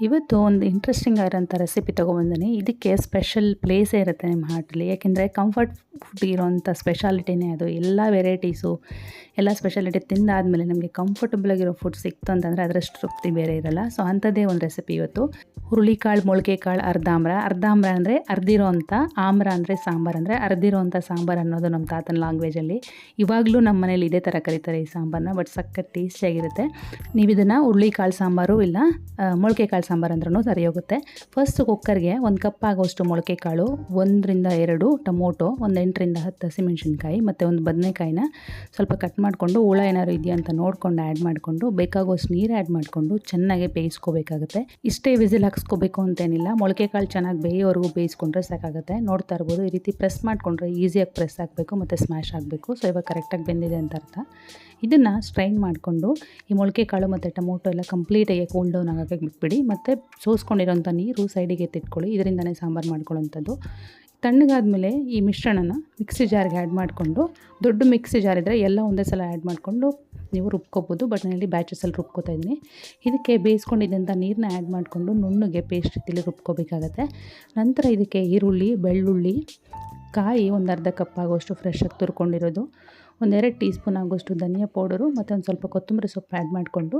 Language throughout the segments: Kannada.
ಇವತ್ತು ಒಂದು ಇಂಟ್ರೆಸ್ಟಿಂಗ್ ಆಗಿರೋಂಥ ರೆಸಿಪಿ ತೊಗೊಬಂದಿನಿ. ಇದಕ್ಕೆ ಸ್ಪೆಷಲ್ ಪ್ಲೇಸೇ ಇರುತ್ತೆ ನಿಮ್ಮ ಹಾರ್ಟಲ್ಲಿ. ಯಾಕೆಂದರೆ ಕಂಫರ್ಟ್ ಫುಡ್ ಇರೋವಂಥ ಸ್ಪೆಷಾಲಿಟಿನೇ ಅದು. ಎಲ್ಲ ವೆರೈಟೀಸು, ಎಲ್ಲ ಸ್ಪೆಷಾಲಿಟಿ ತಿಂದಾದಮೇಲೆ ನಮಗೆ ಕಂಫರ್ಟಬಲ್ ಆಗಿರೋ ಫುಡ್ ಸಿಕ್ತು ಅಂತಂದರೆ ಅದರಷ್ಟು ತೃಪ್ತಿ ಬೇರೆ ಇರಲ್ಲ. ಸೊ ಅಂಥದ್ದೇ ಒಂದು ರೆಸಿಪಿ ಇವತ್ತು. ಹುರುಳಿಕಾಳು, ಮೊಳಕೆ ಕಾಳು, ಅರ್ಧಾಂಬ್ರ. ಅರ್ಧಾಂಬ್ರ ಅಂದರೆ ಅರ್ದಿರೋ ಅಂಥ, ಆಮ್ರ ಅಂದರೆ ಸಾಂಬಾರು, ಅಂದರೆ ಅರ್ದಿರೋ ಅಂಥ ಸಾಂಬಾರು ಅನ್ನೋದು ನಮ್ಮ ತಾತನ ಲ್ಯಾಂಗ್ವೇಜಲ್ಲಿ. ಇವಾಗಲೂ ನಮ್ಮ ಮನೇಲಿ ಇದೇ ಥರ ಕರೀತಾರೆ ಈ ಸಾಂಬಾರನ್ನ. ಬಟ್ ಸಖತ್ ಟೇಸ್ಟಿಯಾಗಿರುತ್ತೆ. ನೀವು ಇದನ್ನು ಹುರುಳಿಕಾಳು ಸಾಂಬಾರು ಇಲ್ಲ ಮೊಳಕೆ ಕಾಳು ಸಾಂಬಾರು ಅಂದ್ರೂ ಸರಿ ಹೋಗುತ್ತೆ. ಫಸ್ಟ್ ಕುಕ್ಕರ್ಗೆ 1 ಕಪ್ ಆಗೋಷ್ಟು ಮೊಳಕೆ ಕಾಳು, 1 ರಿಂದ 2 ಟೊಮೊಟೊ, ಒಂದು 8 ರಿಂದ 10 ಹಸಿಮೆಣಸಿನ್ಕಾಯಿ ಮತ್ತು ಒಂದು ಬದನೆಕಾಯಿನ ಸ್ವಲ್ಪ ಕಟ್ ಮಾಡಿಕೊಂಡು, ಹುಳ ಏನಾದ್ರು ಇದೆಯಾ ಅಂತ ನೋಡ್ಕೊಂಡು ಆ್ಯಡ್ ಮಾಡಿಕೊಂಡು, ಬೇಕಾಗೋಷ್ಟು ನೀರು ಆ್ಯಡ್ ಮಾಡಿಕೊಂಡು ಚೆನ್ನಾಗಿ ಬೇಯಿಸ್ಕೋಬೇಕಾಗುತ್ತೆ. ಇಷ್ಟೇ ವಿಸಿಲ್ ಹಾಕ್ಸ್ಕೋಬೇಕು ಅಂತೇನಿಲ್ಲ. ಮೊಳಕೆ ಕಾಳು ಚೆನ್ನಾಗಿ ಬೇಯೋವರೆಗೂ ಬೇಯಿಸ್ಕೊಂಡ್ರೆ ಸಾಕಾಗುತ್ತೆ. ನೋಡ್ತಾ ಇರ್ಬೋದು, ಈ ರೀತಿ ಪ್ರೆಸ್ ಮಾಡಿಕೊಂಡ್ರೆ ಈಸಿಯಾಗಿ ಪ್ರೆಸ್ ಆಗಬೇಕು ಮತ್ತು ಸ್ಮ್ಯಾಶ್ ಆಗಬೇಕು. ಸೊ ಇವಾಗ ಕರೆಕ್ಟಾಗಿ ಬೆಂದಿದೆ ಅಂತ ಅರ್ಥ. ಇದನ್ನು ಸ್ಟ್ರೈನ್ ಮಾಡಿಕೊಂಡು ಈ ಮೊಳಕೆ ಕಾಳು ಮತ್ತು ಟೊಮೊಟೊ ಎಲ್ಲ ಕಂಪ್ಲೀಟಾಗಿ ಕೂಲ್ ಡೌನ್ ಆಗೋಕ್ಕೆ ಬಿಟ್ಬಿಡಿ. ಮತ್ತು ಸೋಸ್ಕೊಂಡಿರೋಂಥ ನೀರು ಸೈಡಿಗೆ ಎತ್ತಿಟ್ಕೊಳ್ಳಿ. ಇದರಿಂದನೇ ಸಾಂಬಾರು ಮಾಡ್ಕೊಳ್ಳೋಂಥದ್ದು. ತಣ್ಣಗಾದ್ಮೇಲೆ ಈ ಮಿಶ್ರಣನ ಮಿಕ್ಸಿ ಜಾರ್ಗೆ ಆ್ಯಡ್ ಮಾಡಿಕೊಂಡು, ದೊಡ್ಡ ಮಿಕ್ಸಿ ಜಾರ್ ಇದ್ದರೆ ಎಲ್ಲ ಒಂದೇ ಸಲ ಆ್ಯಡ್ ಮಾಡಿಕೊಂಡು ನೀವು ರುಬ್ಕೋಬೋದು. ಬಟ್ ನಾನಲ್ಲಿ ಬ್ಯಾಚಸಲ್ಲಿ ರುಬ್ಕೋತಾ ಇದ್ದೀನಿ. ಇದಕ್ಕೆ ಬೇಯಿಸ್ಕೊಂಡಿದ್ದಂಥ ನೀರನ್ನ ಆ್ಯಡ್ ಮಾಡಿಕೊಂಡು ನುಣ್ಣಗೆ ಪೇಸ್ಟ್ ರೀತಿಲಿ ರುಬ್ಕೋಬೇಕಾಗತ್ತೆ. ನಂತರ ಇದಕ್ಕೆ ಈರುಳ್ಳಿ, ಬೆಳ್ಳುಳ್ಳಿ, ಕಾಯಿ ಒಂದು ಅರ್ಧ ಕಪ್ ಆಗೋಷ್ಟು ಫ್ರೆಶ್ ಆಗಿ ತುರ್ಕೊಂಡಿರೋದು, 1-2 ಟೀ ಸ್ಪೂನ್ ಆಗೋಷ್ಟು ಧನಿಯಾ ಪೌಡರು ಮತ್ತು ಒಂದು ಸ್ವಲ್ಪ ಕೊತ್ತಂಬರಿ ಸೊಪ್ಪು ಆ್ಯಡ್ ಮಾಡಿಕೊಂಡು,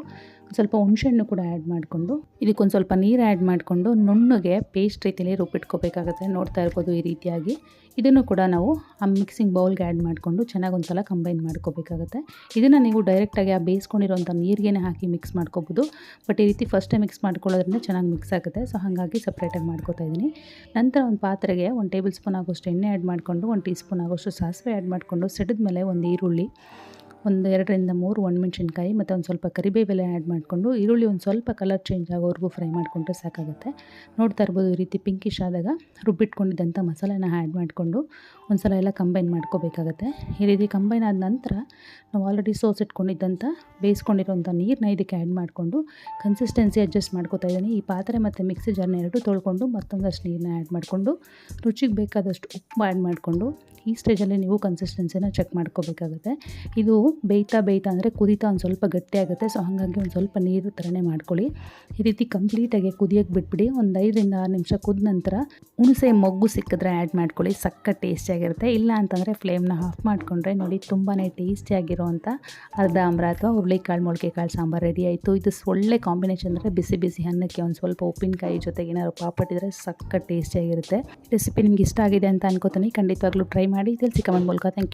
ಸ್ವಲ್ಪ ಹುಣಸೆಹಣ್ಣು ಕೂಡ ಆ್ಯಡ್ ಮಾಡಿಕೊಂಡು, ಇದಕ್ಕೊಂದು ಸ್ವಲ್ಪ ನೀರು ಆ್ಯಡ್ ಮಾಡಿಕೊಂಡು ನುಣ್ಣಗೆ ಪೇಸ್ಟ್ ರೀತಿಯಲ್ಲಿ ರುಬ್ಬಿಟ್ಕೋಬೇಕಾಗುತ್ತೆ. ನೋಡ್ತಾ ಇರ್ಬೋದು ಈ ರೀತಿಯಾಗಿ. ಇದನ್ನು ಕೂಡ ನಾವು ಆ ಮಿಕ್ಸಿಂಗ್ ಬೌಲ್ಗೆ ಆ್ಯಡ್ ಮಾಡಿಕೊಂಡು ಚೆನ್ನಾಗಿ ಒಂದು ಸಲ ಕಂಬೈನ್ ಮಾಡ್ಕೋಬೇಕಾಗುತ್ತೆ. ಇದನ್ನು ನೀವು ಡೈರೆಕ್ಟಾಗಿ ಆ ಬೇಯಿಸ್ಕೊಂಡಿರೋಂಥ ನೀರಿಗೆ ಹಾಕಿ ಮಿಕ್ಸ್ ಮಾಡ್ಕೋಬೋದು. ಬಟ್ ಈ ರೀತಿ ಫಸ್ಟೇ ಮಿಕ್ಸ್ ಮಾಡ್ಕೊಳ್ಳೋದ್ರಿಂದ ಚೆನ್ನಾಗಿ ಮಿಕ್ಸ್ ಆಗುತ್ತೆ. ಸೊ ಹಾಗಾಗಿ ಸಪ್ರೇಟಾಗಿ ಮಾಡ್ಕೋತಾ ಇದ್ದೀನಿ. ನಂತರ ಒಂದು ಪಾತ್ರೆಗೆ 1 ಟೇಬಲ್ ಸ್ಪೂನ್ ಆಗೋಷ್ಟು ಎಣ್ಣೆ ಆ್ಯಡ್ ಮಾಡಿಕೊಂಡು, 1 ಟೀ ಸ್ಪೂನ್ ಆಗೋಷ್ಟು ಸಾಸಿವೆ ಆ್ಯಡ್ ಮಾಡಿಕೊಂಡು, ಸಿಡಿದ ಮೇಲೆ ಒಂದು ಈರುಳ್ಳಿ, ಒಂದು 2 ರಿಂದ 3 ಒಣಮೆಣಸಿನ್ಕಾಯಿ ಮತ್ತು ಒಂದು ಸ್ವಲ್ಪ ಕರಿಬೇವೆಲೆ ಆ್ಯಡ್ ಮಾಡಿಕೊಂಡು, ಈರುಳ್ಳಿ ಒಂದು ಸ್ವಲ್ಪ ಕಲರ್ ಚೇಂಜ್ ಆಗೋವರೆಗೂ ಫ್ರೈ ಮಾಡಿಕೊಂಡ್ರೆ ಸಾಕಾಗುತ್ತೆ. ನೋಡ್ತಾ ಇರ್ಬೋದು ಈ ರೀತಿ ಪಿಂಕಿಶ್ ಆದಾಗ ರುಬ್ಬಿಟ್ಕೊಂಡಿದ್ದಂಥ ಮಸಾಲೆನ ಆ್ಯಡ್ ಮಾಡಿಕೊಂಡು ಒಂದು ಸಲ ಎಲ್ಲ ಕಂಬೈನ್ ಮಾಡ್ಕೋಬೇಕಾಗತ್ತೆ. ಈ ರೀತಿ ಕಂಬೈನ್ ಆದ ನಂತರ ನಾವು ಆಲ್ರೆಡಿ ಸೋಸಿಟ್ಕೊಂಡಿದ್ದಂಥ ಬೇಯಿಸ್ಕೊಂಡಿರೋಂಥ ನೀರನ್ನ ಇದಕ್ಕೆ ಆ್ಯಡ್ ಮಾಡಿಕೊಂಡು ಕನ್ಸಿಸ್ಟೆನ್ಸಿ ಅಡ್ಜಸ್ಟ್ ಮಾಡ್ಕೋತಾ ಇದ್ದೀನಿ. ಈ ಪಾತ್ರೆ ಮತ್ತು ಮಿಕ್ಸಿ ಜಾರ್ನ ಎರಡೂ ತೊಳ್ಕೊಂಡು ಮತ್ತೊಂದಷ್ಟು ನೀರನ್ನ ಆ್ಯಡ್ ಮಾಡಿಕೊಂಡು, ರುಚಿಗೆ ಬೇಕಾದಷ್ಟು ಉಪ್ಪು ಆ್ಯಡ್ ಮಾಡಿಕೊಂಡು, ಈ ಸ್ಟೇಜಲ್ಲಿ ನೀವು ಕನ್ಸಿಸ್ಟೆನ್ಸಿನ ಚೆಕ್ ಮಾಡ್ಕೋಬೇಕಾಗುತ್ತೆ. ಇದು ಬೇಯ್ತಾ ಅಂದರೆ ಕುದೀತಾ ಒಂದು ಸ್ವಲ್ಪ ಗಟ್ಟಿಯಾಗುತ್ತೆ. ಸೊ ಹಾಗಾಗಿ ಒಂದು ಸ್ವಲ್ಪ ನೀರು ಥರನೇ ಮಾಡ್ಕೊಳ್ಳಿ. ಈ ರೀತಿ ಕಂಪ್ಲೀಟಾಗಿ ಕುದಿಯೋಕ್ಕೆ ಬಿಟ್ಬಿಡಿ. ಒಂದು 5 ರಿಂದ 6 ನಿಮಿಷ ಕುದ ನಂತರ ಹುಣಸೆ ಮೊಗ್ಗು ಸಿಕ್ಕಿದ್ರೆ ಆ್ಯಡ್ ಮಾಡ್ಕೊಳ್ಳಿ. ಸಖತ್ ಟೇಸ್ಟಿಯಾಗಿರುತ್ತೆ. ಇಲ್ಲ ಅಂತಂದರೆ ಫ್ಲೇಮ್ನ ಆಫ್ ಮಾಡಿಕೊಂಡ್ರೆ ನೋಡಿ ತುಂಬಾ ಟೇಸ್ಟಿಯಾಗಿರೋವಂಥ ಅರ್ಧಾಂಬ್ರ ಅಥವಾ ಹುರುಳಿಕಾಳು ಮೊಳಕೆ ಕಾಳು ಸಾಂಬಾರು ರೆಡಿ ಆಯಿತು. ಇದು ಒಳ್ಳೆ ಕಾಂಬಿನೇಷನ್ ಅಂದರೆ ಬಿಸಿ ಬಿಸಿ ಅನ್ನಕ್ಕೆ ಒಂದು ಸ್ವಲ್ಪ ಉಪ್ಪಿನಕಾಯಿ ಜೊತೆಗೆ ಏನಾದ್ರು ಪಾಪಟ್ಟಿದ್ರೆ ಸಖತ್ ಟೇಸ್ಟಿಯಾಗಿರುತ್ತೆ. ರೆಸಿಪಿ ನಿಮ್ಗೆ ಇಷ್ಟ ಆಗಿದೆ ಅಂತ ಅನ್ಕೋತೀನಿ. ಖಂಡಿತವಾಗ್ಲೂ ಟ್ರೈ ಮಾಡಿ ತಿಳಿಸಿ ಕಮೆಂಟ್ ಮೂಲಕ. Thank you.